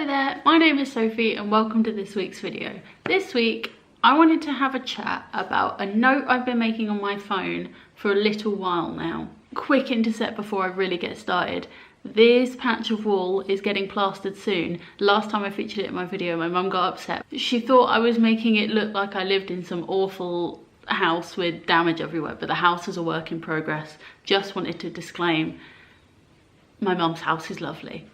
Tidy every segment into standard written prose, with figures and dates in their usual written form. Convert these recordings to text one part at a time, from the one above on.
Hello there, my name is Sophie and welcome to this week's video. This week I wanted to have a chat about a note I've been making on my phone for a little while now. Quick intercept before I really get started. This patch of wall is getting plastered soon. Last time I featured it in my video, my mum got upset. She thought I was making it look like I lived in some awful house with damage everywhere, but the house is a work in progress. Just wanted to disclaim, my mum's house is lovely.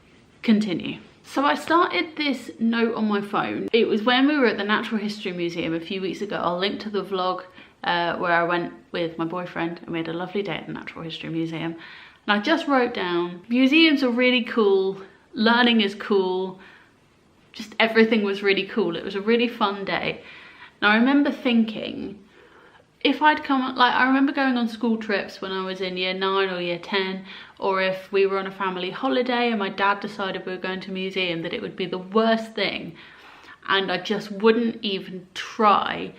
Continue. So I started this note on my phone. It was when we were at the Natural History Museum a few weeks ago. I'll link to the vlog where I went with my boyfriend and we had a lovely day at the Natural History Museum. And I just wrote down, museums are really cool, learning is cool, just everything was really cool. It was a really fun day. And I remember thinking, if I'd come, like I remember going on school trips when I was in year 9 or year 10, or if we were on a family holiday and my dad decided we were going to a museum, that it would be the worst thing and I just wouldn't even try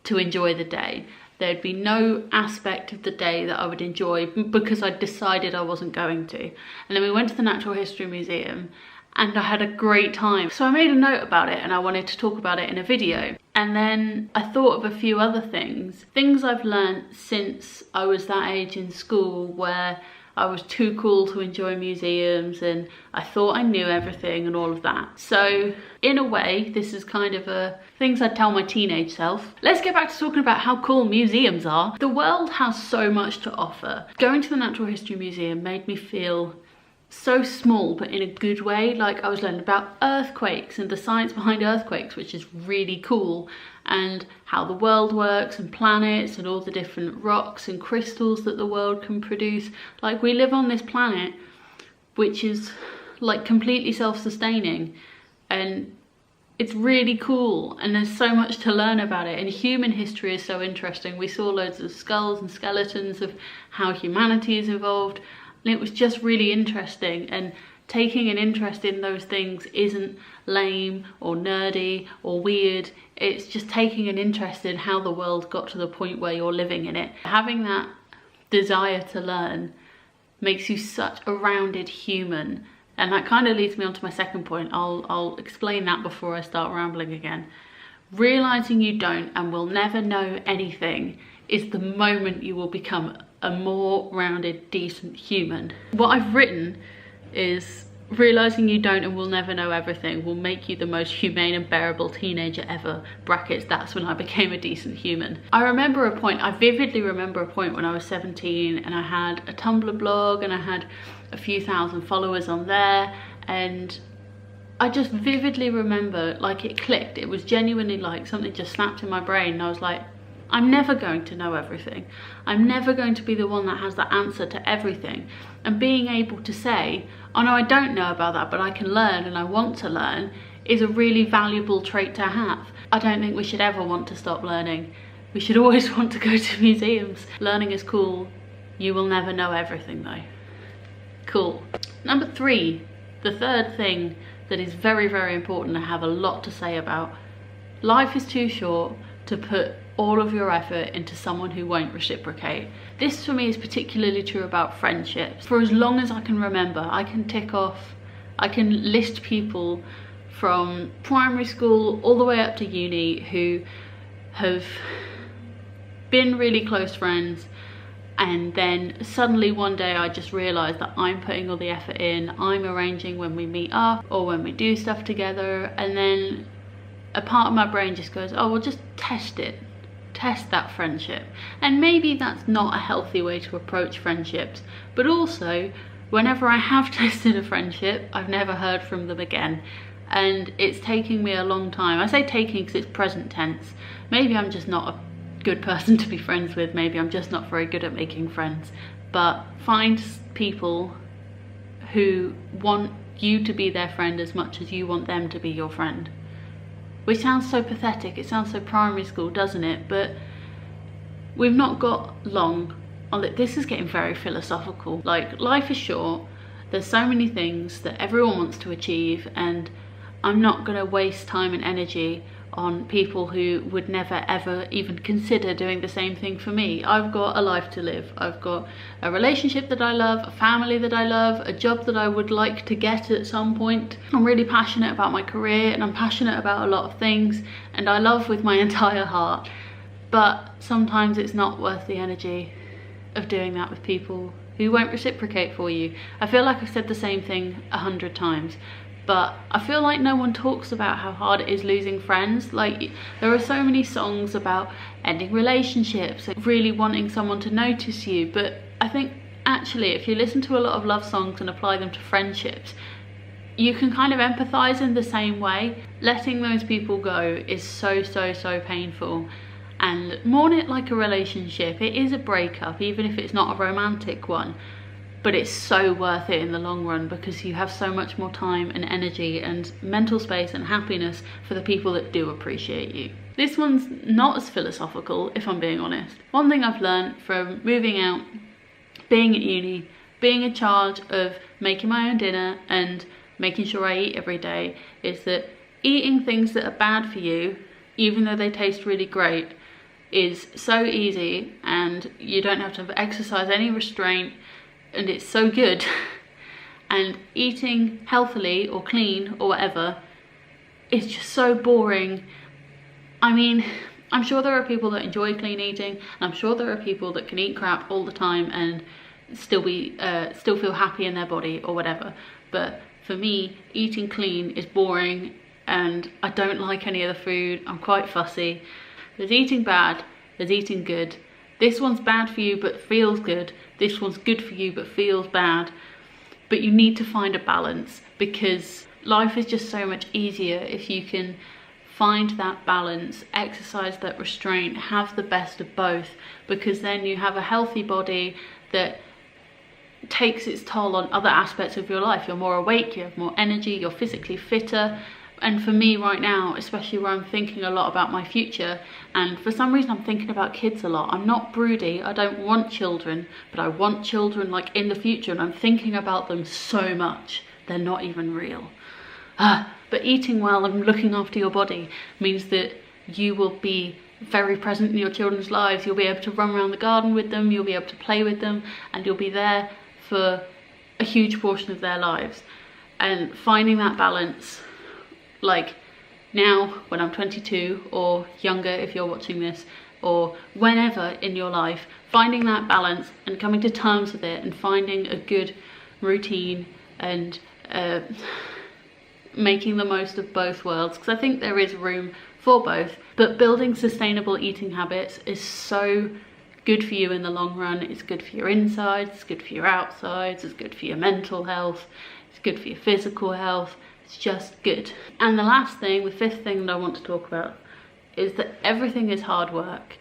to enjoy the day. There'd be no aspect of the day that I would enjoy because I'd decided I wasn't going to. And then we went to the Natural History Museum and I had a great time. So I made a note about it and I wanted to talk about it in a video. And then I thought of a few other things I've learned since I was that age in school, where I was too cool to enjoy museums and I thought I knew everything and all of that. So in a way, this is kind of things I'd tell my teenage self. Let's get back to talking about how cool museums are. The world has so much to offer. Going to the Natural History Museum made me feel so small, but in a good way. Like I was learning about earthquakes and the science behind earthquakes, which is really cool, and how the world works and planets and all the different rocks and crystals that the world can produce. Like we live on this planet which is like completely self-sustaining and it's really cool and there's so much to learn about it, and human history is so interesting. We saw loads of skulls and skeletons of how humanity has evolved. And it was just really interesting, and taking an interest in those things isn't lame or nerdy or weird. It's just taking an interest in how the world got to the point where you're living in it. Having that desire to learn makes you such a rounded human. And that kind of leads me on to my second point. I'll explain that before I start rambling again. Realising you don't and will never know anything is the moment you will become a more rounded, decent human. What I've written is, realising you don't and will never know everything will make you the most humane and bearable teenager ever. Brackets, that's when I became a decent human. I vividly remember a point when I was 17 and I had a Tumblr blog and I had a few thousand followers on there, and I just vividly remember, like it clicked. It was genuinely like something just snapped in my brain and I was like, I'm never going to know everything. I'm never going to be the one that has the answer to everything. And being able to say, oh no, I don't know about that, but I can learn and I want to learn, is a really valuable trait to have. I don't think we should ever want to stop learning. We should always want to go to museums. Learning is cool. You will never know everything though. Cool. Number 3, the third thing that is very, very important and I have a lot to say about. Life is too short to put all of your effort into someone who won't reciprocate. This for me is particularly true about friendships. For as long as I can remember, I can list people from primary school all the way up to uni who have been really close friends, and then suddenly one day I just realised that I'm putting all the effort in, I'm arranging when we meet up or when we do stuff together, and then a part of my brain just goes, oh well, just test that friendship. And maybe that's not a healthy way to approach friendships, but also whenever I have tested a friendship, I've never heard from them again, and it's taking me a long time. I say taking because it's present tense. Maybe I'm just not a good person to be friends with, maybe I'm just not very good at making friends, but find people who want you to be their friend as much as you want them to be your friend. Which sounds so pathetic, it sounds so primary school, doesn't it? But we've not got long on it. This is getting very philosophical. Like, life is short, there's so many things that everyone wants to achieve, and I'm not gonna waste time and energy on people who would never ever even consider doing the same thing for me. I've got a life to live. I've got a relationship that I love, a family that I love, a job that I would like to get at some point. I'm really passionate about my career, and I'm passionate about a lot of things, and I love with my entire heart. But sometimes it's not worth the energy of doing that with people who won't reciprocate for you. I feel like I've said the same thing 100 times, but I feel like no one talks about how hard it is losing friends. Like, there are so many songs about ending relationships and really wanting someone to notice you, but I think actually if you listen to a lot of love songs and apply them to friendships, you can kind of empathize in the same way. Letting those people go is so painful, and mourn it like a relationship. It is a breakup, even if it's not a romantic one, but it's so worth it in the long run, because you have so much more time and energy and mental space and happiness for the people that do appreciate you. This one's not as philosophical, if I'm being honest. One thing I've learned from moving out, being at uni, being in charge of making my own dinner and making sure I eat every day, is that eating things that are bad for you, even though they taste really great, is so easy, and you don't have to exercise any restraint, and it's so good. And eating healthily or clean or whatever is just so boring. I mean, I'm sure there are people that enjoy clean eating, and I'm sure there are people that can eat crap all the time and still feel happy in their body or whatever. But for me, eating clean is boring, and I don't like any of the food. I'm quite fussy. There's eating bad, there's eating good. This one's bad for you but feels good. This one's good for you but feels bad. But you need to find a balance, because life is just so much easier if you can find that balance, exercise that restraint, have the best of both, because then you have a healthy body that takes its toll on other aspects of your life. You're more awake, you have more energy, you're physically fitter. And for me right now, especially where I'm thinking a lot about my future, and for some reason I'm thinking about kids a lot. I'm not broody, I don't want children, but I want children like in the future, and I'm thinking about them so much. They're not even real. But eating well and looking after your body means that you will be very present in your children's lives. You'll be able to run around the garden with them, you'll be able to play with them, and you'll be there for a huge portion of their lives. And finding that balance, like now when I'm 22 or younger if you're watching this, or whenever in your life, finding that balance and coming to terms with it and finding a good routine and making the most of both worlds, because I think there is room for both. But building sustainable eating habits is so good for you in the long run. It's good for your insides, it's good for your outsides, it's good for your mental health, it's good for your physical health. It's just good. And the last thing, the fifth thing that I want to talk about, is that everything is hard work.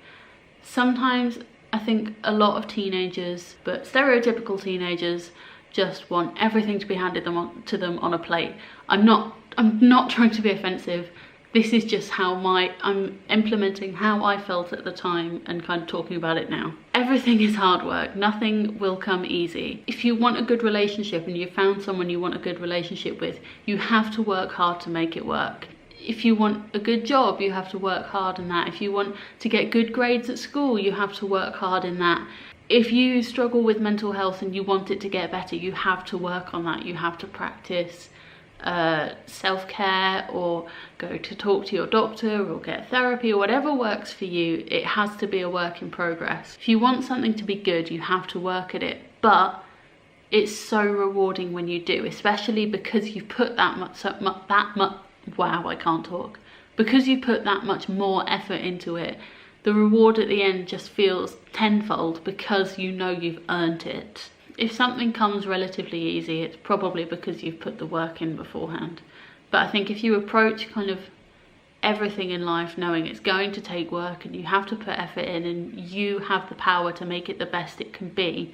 Sometimes I think a lot of teenagers, but stereotypical teenagers, just want everything to be handed to them on a plate. I'm not trying to be offensive. This is just how I'm implementing how I felt at the time and kind of talking about it now. Everything is hard work. Nothing will come easy. If you want a good relationship and you found someone you want a good relationship with, you have to work hard to make it work. If you want a good job, you have to work hard in that. If you want to get good grades at school, you have to work hard in that. If you struggle with mental health and you want it to get better, you have to work on that. You have to practice self-care, or go to talk to your doctor, or get therapy, or whatever works for you. It has to be a work in progress. If you want something to be good, you have to work at it, but it's so rewarding when you do, especially because you've put because you put that much more effort into it. The reward at the end just feels tenfold, because you know you've earned it. If something comes relatively easy, it's probably because you've put the work in beforehand. But I think if you approach kind of everything in life knowing it's going to take work and you have to put effort in and you have the power to make it the best it can be,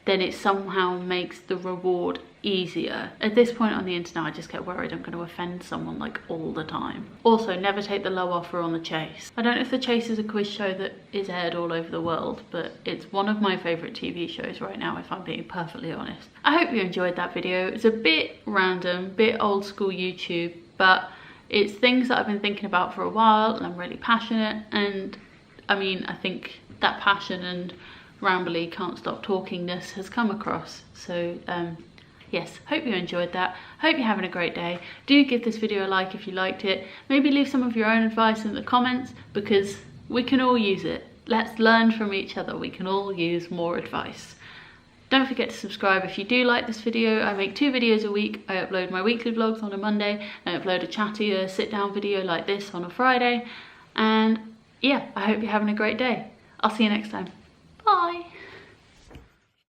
then it somehow makes the reward easier. At this point on the internet, I just get worried I'm going to offend someone like all the time. Also, never take the low offer on The Chase. I don't know if The Chase is a quiz show that is aired all over the world, but it's one of my favourite TV shows right now, if I'm being perfectly honest. I hope you enjoyed that video. It's a bit random, bit old school YouTube, but It's things that I've been thinking about for a while and I'm really passionate, and I mean, I think that passion and rambly can't stop talkingness has come across. So yes, hope you enjoyed that. Hope you're having a great day. Do give this video a like if you liked it. Maybe leave some of your own advice in the comments, because we can all use it. Let's learn from each other. We can all use more advice. Don't forget to subscribe if you do like this video. I make 2 videos a week. I upload my weekly vlogs on a Monday, and I upload a chatty sit-down video like this on a Friday. And yeah, I hope you're having a great day. I'll see you next time. Bye.